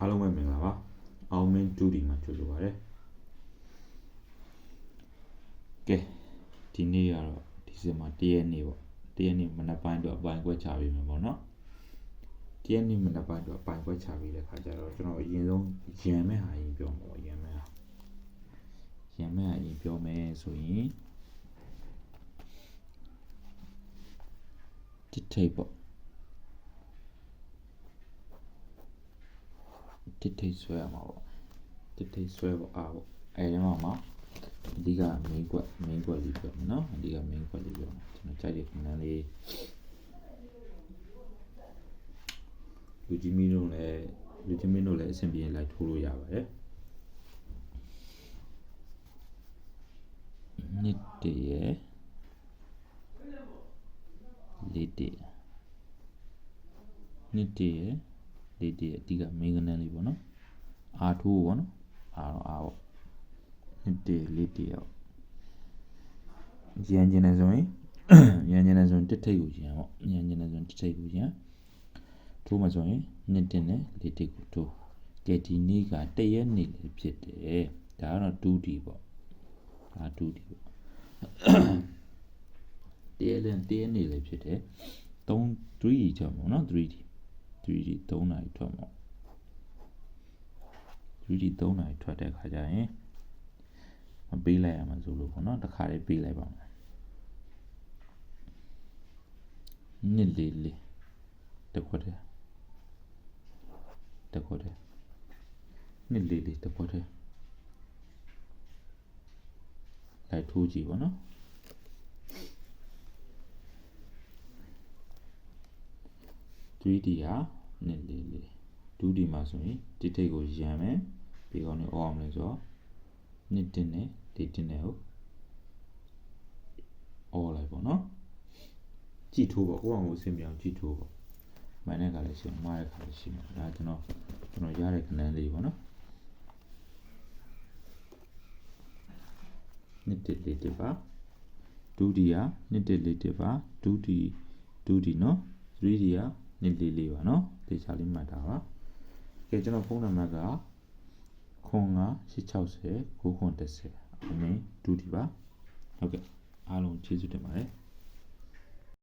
အားလုံးပဲမင်္ဂလာပါအောင်မင်း 2D မှာကြိုဆိုပါရစေကဲဒီနေ့ကတော့ဒီဇင်ဘာ1ရက်နေ့ပေါ့1ရက်နေ့မနက်ပိုင်းတော့အပိုင်းခွဲချပေးမယ်ပေါ့နော်1ရက်နေ့မနက်ပိုင်းတော့အပိုင်းခွဲချပေးတဲ့ခါကျတော့ကျွန်တော်အရင်ဆုံးရန်မဲ့ဟာရင်ပြောမှာပေါ့ရန်မဲ့ဟာရင်ပြောမယ်ဆိုရင်တစ်ထိပ်ပေါ့တစ်ထိပ်ဆွဲရမှာပေါ့တစ်ထိပ်ဆွဲပေါ့အဲဒီမှာအဓိက main ကွက်လေးပြောမယ်နော်အဓိက main ကွက်လေးပြောမယ်ကျွန်တော်ကြိုက်တဲ့ခဏလေးလူကြီးမင်းတို့လည်းအဆင်ပြေလိုက်ထိုးလို့ရပါတယ်နှစ်တည်းရဲ့လေးတည်းနှစ်တည်းရဲ့လေးတည်းအဓိက main ကဏ္ဍလေးပေါ့နော်အားထိုးပေါ့နော်အားပေါ့နှစ်တည်းလေးတည်းရောရန်ကျင်နေဆိုရင်တစ်ထိပ်ကိုရန်ပေါ့ရန်ကျင်နေဆိုရင်တစ်ထိပ်ကိုရန်ထိုးမှဆိုရင်နှစ်တည်းနဲ့လေးတည်းကိုထိုးကဲဒီနေ့ကတရက်နေ့လေးဖြစ်တယ်ဒါကတော့ 2D ပေါ့ဒါ 2D ပေါ့တရက်နေ့လေးဖြစ်တယ်3D ကြောင့်ပေါ့နော် 3D 3နာရီထွက်ပေါ့ 3D 3နာရီထွက်တဲ့ခါကျရင်မပေးလိုက်ရမှာဆိုလို့ပေါ့နော်တစ်ခါလေးပေးလိုက်ပါမယ်နှစ်လေးတခွက်တည်းနှစ်လေးတခွက်တည်းလိုက်ထိုးကြည့်ပေါ့နော်3D ဟာနှစ်လေး 2D မှာဆိုရင်ဒီထိပ်ကိုရန်မယ်ပြီးတော့အော်အောင်လဲဆိုတော့နှစ်တင်နဲ့ဒီတင်နဲ့ကိုအော်လိုက်ပေါ့နော်ကြည့်ထိုးပေါ့ကိုယ့်အောင်ကိုအဆင်ပြေအောင်ကြည့်ထိုးပေါ့မှန်တဲ့ခါလေးရှိမှားတဲ့ခါလေးရှိမှာဒါကျွန်တော်ရတဲ့ခဏလေးပေါ့နော်နှစ်တစ်ပါ 2D ဟာနှစ်တစ်ပါ 2D နော် 3D ဟာနှစ်လေးပါနော်တေချာလေးမှတ်တာပါကဲကျွန်တော်ဖုန်းနံပါတ်က09860910အမင်း 2D ပါဟုတ်ကဲ့အားလုံးကျေးဇူးတင်ပါတယ်